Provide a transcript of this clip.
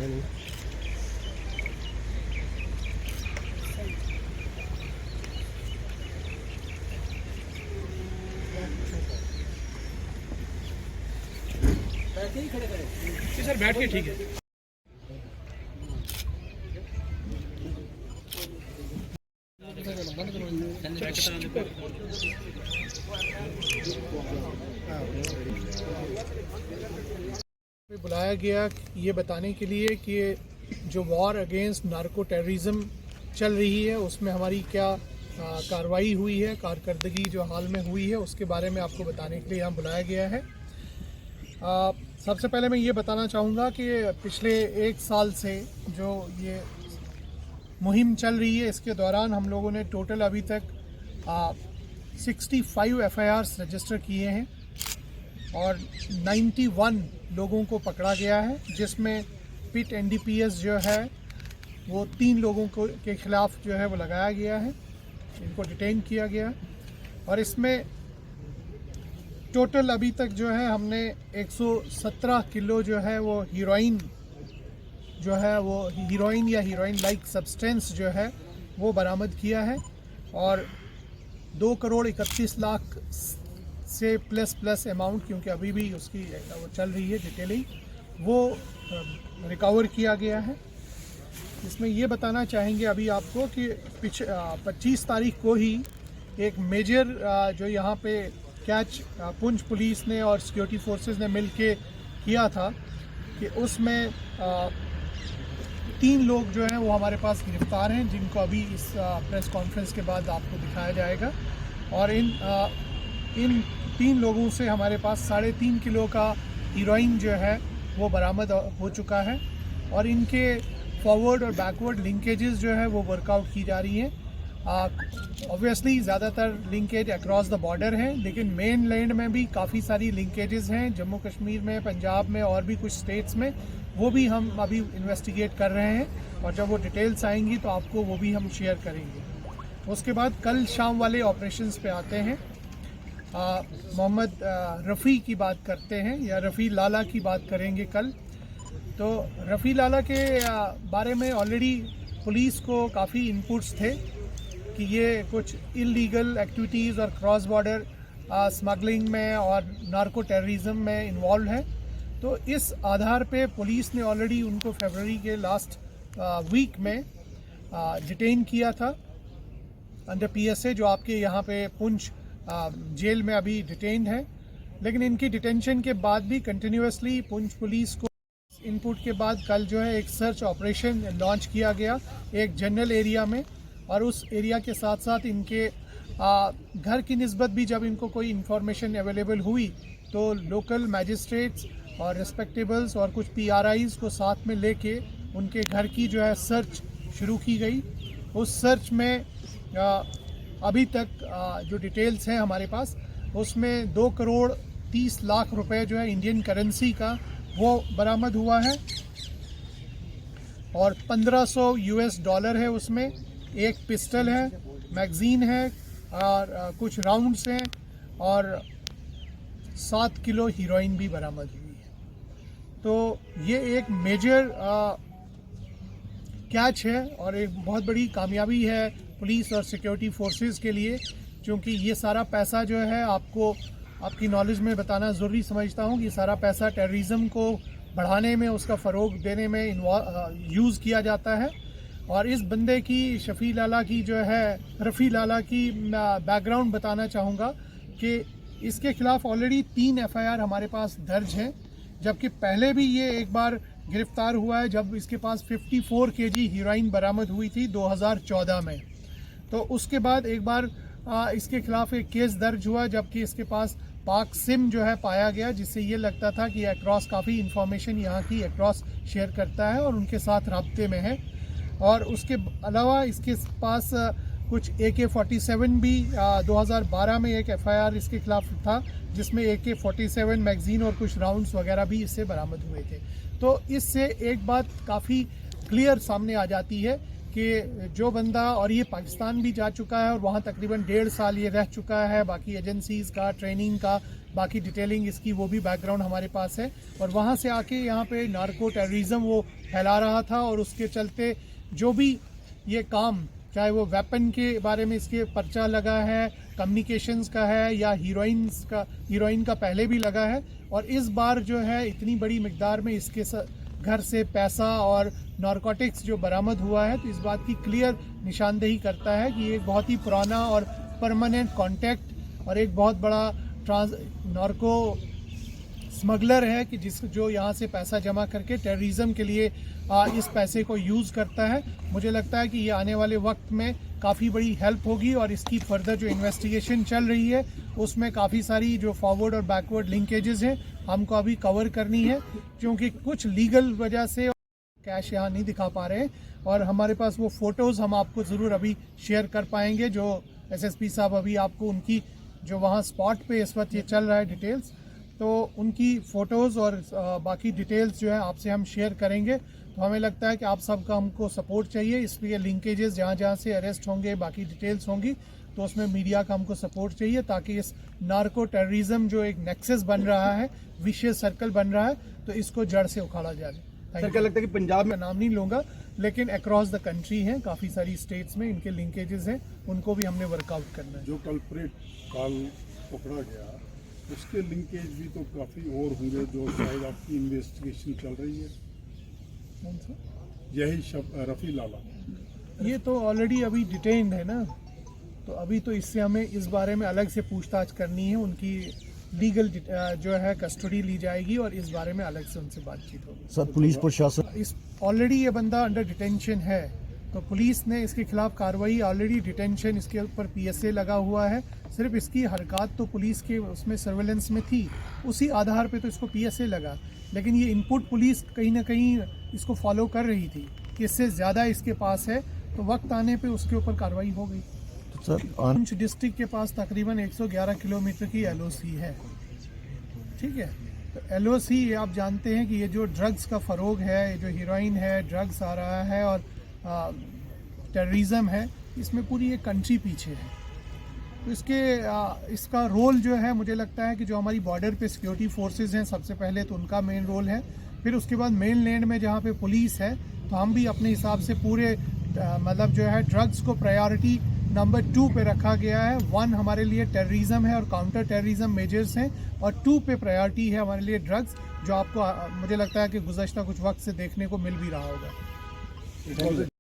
नहीं। सर बैठ के ठीक है। बुलाया गया ये बताने के लिए कि जो वॉर अगेंस्ट नार्को टेररिज्म चल रही है उसमें हमारी क्या कार्रवाई हुई है, कारकर्दगी जो हाल में हुई है उसके बारे में आपको बताने के लिए यहाँ बुलाया गया है। सबसे पहले मैं ये बताना चाहूँगा कि पिछले 1 साल से जो ये मुहिम चल रही है इसके दौरान हम लोगों ने टोटल अभी तक 65 FIRs रजिस्टर किए हैं और 91 लोगों को पकड़ा गया है, जिसमें पिट NDPS जो है वो 3 लोगों को के खिलाफ जो है वो लगाया गया है, इनको डिटेन किया गया। और इसमें टोटल अभी तक जो है हमने 117 किलो जो है वो हीरोइन या हीरोइन लाइक सब्सटेंस जो है वो बरामद किया है और 2 करोड़ 31 लाख से प्लस अमाउंट, क्योंकि अभी भी उसकी वो चल रही है डिटेलिंग, वो रिकवर किया गया है। इसमें ये बताना चाहेंगे अभी आपको कि 25 तारीख को ही एक मेजर जो यहाँ पे कैच पुंछ पुलिस ने और सिक्योरिटी फोर्सेस ने मिलके किया था कि उसमें 3 लोग जो हैं वो हमारे पास गिरफ्तार हैं, जिनको अभी इस प्रेस कॉन्फ्रेंस के बाद आपको दिखाया जाएगा। और इन 3 लोगों से हमारे पास 3.5 किलो का हीरोइन जो है वो बरामद हो चुका है और इनके फॉरवर्ड और बैकवर्ड लिंकेजेस जो है वो वर्कआउट की जा रही हैं। ऑब्वियसली ज़्यादातर लिंकेज अक्रॉस द बॉर्डर हैं, लेकिन मेन लैंड में भी काफ़ी सारी लिंकेजेस हैं, जम्मू कश्मीर में, पंजाब में और भी कुछ स्टेट्स में, वो भी हम अभी इन्वेस्टिगेट कर रहे हैं और जब वो डिटेल्स आएंगी तो आपको वो भी हम शेयर करेंगे। उसके बाद कल शाम वाले ऑपरेशंस पे आते हैं। मोहम्मद रफ़ी की बात करते हैं या रफ़ी लाला की बात करेंगे कल। तो रफ़ी लाला के बारे में ऑलरेडी पुलिस को काफ़ी इनपुट्स थे कि ये कुछ इलीगल एक्टिविटीज़ और क्रॉस बॉर्डर स्मगलिंग में और नार्को टेररिज्म में इन्वॉल्व है। तो इस आधार पे पुलिस ने ऑलरेडी उनको फरवरी के लास्ट वीक में डिटेन किया था अंडर PSA, जो आपके यहाँ पे पुंछ जेल में अभी डिटेन्ड है। लेकिन इनकी डिटेंशन के बाद भी कंटिन्यूसली पुंछ पुलिस को इनपुट के बाद कल जो है एक सर्च ऑपरेशन लॉन्च किया गया एक जनरल एरिया में, और उस एरिया के साथ साथ इनके घर की निस्बत भी जब इनको कोई इन्फॉर्मेशन अवेलेबल हुई तो लोकल मैजिस्ट्रेट्स और रिस्पेक्टेबल्स और कुछ PRIs को साथ में लेके उनके घर की जो है सर्च शुरू की गई। उस सर्च में अभी तक जो डिटेल्स हैं हमारे पास उसमें 2 करोड़ 30 लाख रुपए जो है इंडियन करेंसी का वो बरामद हुआ है और 1500 US डॉलर है उसमें, एक पिस्टल है, मैगजीन है और कुछ राउंड्स हैं और 7 किलो हीरोइन भी बरामद हुई है। तो ये एक मेजर कैच है और एक बहुत बड़ी कामयाबी है पुलिस और सिक्योरिटी फोर्सेस के लिए, क्योंकि ये सारा पैसा जो है आपको आपकी नॉलेज में बताना ज़रूरी समझता हूँ कि सारा पैसा टेररिज्म को बढ़ाने में, उसका फ़रोग देने में यूज़ किया जाता है। और इस बंदे की रफ़ी लाला की बैकग्राउंड बताना चाहूँगा कि इसके ख़िलाफ़ ऑलरेडी 3 FIR हमारे पास दर्ज हैं, जबकि पहले भी ये एक बार गिरफ्तार हुआ है जब इसके पास 54 kg हीरोइन बरामद हुई थी 2014 में। तो उसके बाद एक बार इसके खिलाफ एक केस दर्ज हुआ जबकि इसके पास पाक सिम जो है पाया गया, जिससे ये लगता था कि अक्रॉस काफ़ी इन्फॉर्मेशन यहाँ की अक्रॉस शेयर करता है और उनके साथ राब्ते में है। और उसके अलावा इसके पास कुछ AK-47 भी 2012 में एक FIR इसके खिलाफ था, जिसमें AK-47 मैगजीन और कुछ राउंड्स वगैरह भी इससे बरामद हुए थे। तो इससे एक बात काफ़ी क्लियर सामने आ जाती है कि जो बंदा, और ये पाकिस्तान भी जा चुका है और वहाँ तकरीबन 1.5 साल ये रह चुका है, बाकी एजेंसीज़ का ट्रेनिंग का बाकी डिटेलिंग इसकी वो भी बैकग्राउंड हमारे पास है। और वहाँ से आके यहाँ पे नार्को टेररिज्म वो फैला रहा था, और उसके चलते जो भी ये काम, चाहे वो वेपन के बारे में इसके पर्चा लगा है, कम्युनिकेशंस का है, या हीरोइन का पहले भी लगा है। और इस बार जो है इतनी बड़ी मिकदार में इसके घर से पैसा और नारकोटिक्स जो बरामद हुआ है, तो इस बात की क्लियर निशानदेही करता है कि ये एक बहुत ही पुराना और परमानेंट कॉन्टैक्ट और एक बहुत बड़ा नार्को स्मगलर है कि जो यहाँ से पैसा जमा करके टेररिज्म के लिए इस पैसे को यूज़ करता है। मुझे लगता है कि ये आने वाले वक्त में काफ़ी बड़ी हेल्प होगी, और इसकी फर्दर जो इन्वेस्टिगेशन चल रही है उसमें काफ़ी सारी जो फॉरवर्ड और बैकवर्ड लिंकेजेस हैं हमको अभी कवर करनी है, क्योंकि कुछ लीगल वजह से कैश यहाँ नहीं दिखा पा रहे हैं। और हमारे पास वो फ़ोटोज़ हम आपको ज़रूर अभी शेयर कर पाएंगे, जो एसएसपी साहब अभी आपको उनकी जो वहाँ स्पॉट पे इस वक्त ये चल रहा है डिटेल्स, तो उनकी फ़ोटोज़ और बाकी डिटेल्स जो है आपसे हम शेयर करेंगे। तो हमें लगता है कि आप सबका हमको सपोर्ट चाहिए, इसलिए लिंकेजेस जहाँ जहाँ से अरेस्ट होंगे, बाकी डिटेल्स होंगी, तो उसमें मीडिया का हमको सपोर्ट चाहिए, ताकि इस नार्को टेररिज्म जो एक नेक्सस बन रहा है, विशियस सर्कल बन रहा है, तो इसको जड़ से उखाड़ा जाए। सर, क्या लगता है कि पंजाब में, नाम नहीं लूँगा, लेकिन अक्रॉस द कंट्री हैं, काफ़ी सारी स्टेट्स में इनके लिंकेजेस हैं, उनको भी हमने वर्कआउट करना है। जो कल्प्रेट कल पकड़ा गया उसके लिंकेज भी तो काफ़ी और होंगे, जो शायद आपकी इन्वेस्टिगेशन चल रही है। कौन सा? यही रफ़ी लाला, ये तो ऑलरेडी अभी डिटेन्ड है ना, तो अभी तो इससे हमें इस बारे में अलग से पूछताछ करनी है, उनकी लीगल जो है कस्टडी ली जाएगी, और इस बारे में अलग से उनसे बातचीत होगी। सर पुलिस प्रशासन इस ऑलरेडी ये बंदा अंडर डिटेंशन है, तो पुलिस ने इसके खिलाफ कार्रवाई, ऑलरेडी डिटेंशन, इसके ऊपर पीएसए लगा हुआ है। सिर्फ इसकी हरकत तो पुलिस के उसमें सर्वेलेंस में थी, उसी आधार पे तो इसको पीएसए लगा, लेकिन ये इनपुट पुलिस कहीं ना कहीं इसको फॉलो कर रही थी कि इससे ज़्यादा इसके पास है, तो वक्त आने पे उसके ऊपर कार्रवाई हो गई। तो सर पुंछ डिस्ट्रिक्ट के पास तकरीबन 111 किलोमीटर की एलओसी है, ठीक है। तो एलओसी आप जानते हैं कि ये जो ड्रग्स का फ़रोग है, जो हीरोइन है, ड्रग्स आ रहा है, और टेररिज्म है, इसमें पूरी एक कंट्री पीछे है। तो इसका रोल जो है, मुझे लगता है कि जो हमारी बॉर्डर पे सिक्योरिटी फोर्सेस हैं, सबसे पहले तो उनका मेन रोल है, फिर उसके बाद मेन लैंड में जहाँ पे पुलिस है, तो हम भी अपने हिसाब से पूरे मतलब जो है ड्रग्स को प्रायोरिटी नंबर 2 पे रखा गया है। 1 हमारे लिए टेररिज्म है और काउंटर टेररिज्म मेजर्स हैं, और 2 पे प्रायोरिटी है हमारे लिए ड्रग्स, जो आपको मुझे लगता है कि गुज़श्ता कुछ वक्त से देखने को मिल भी रहा होगा।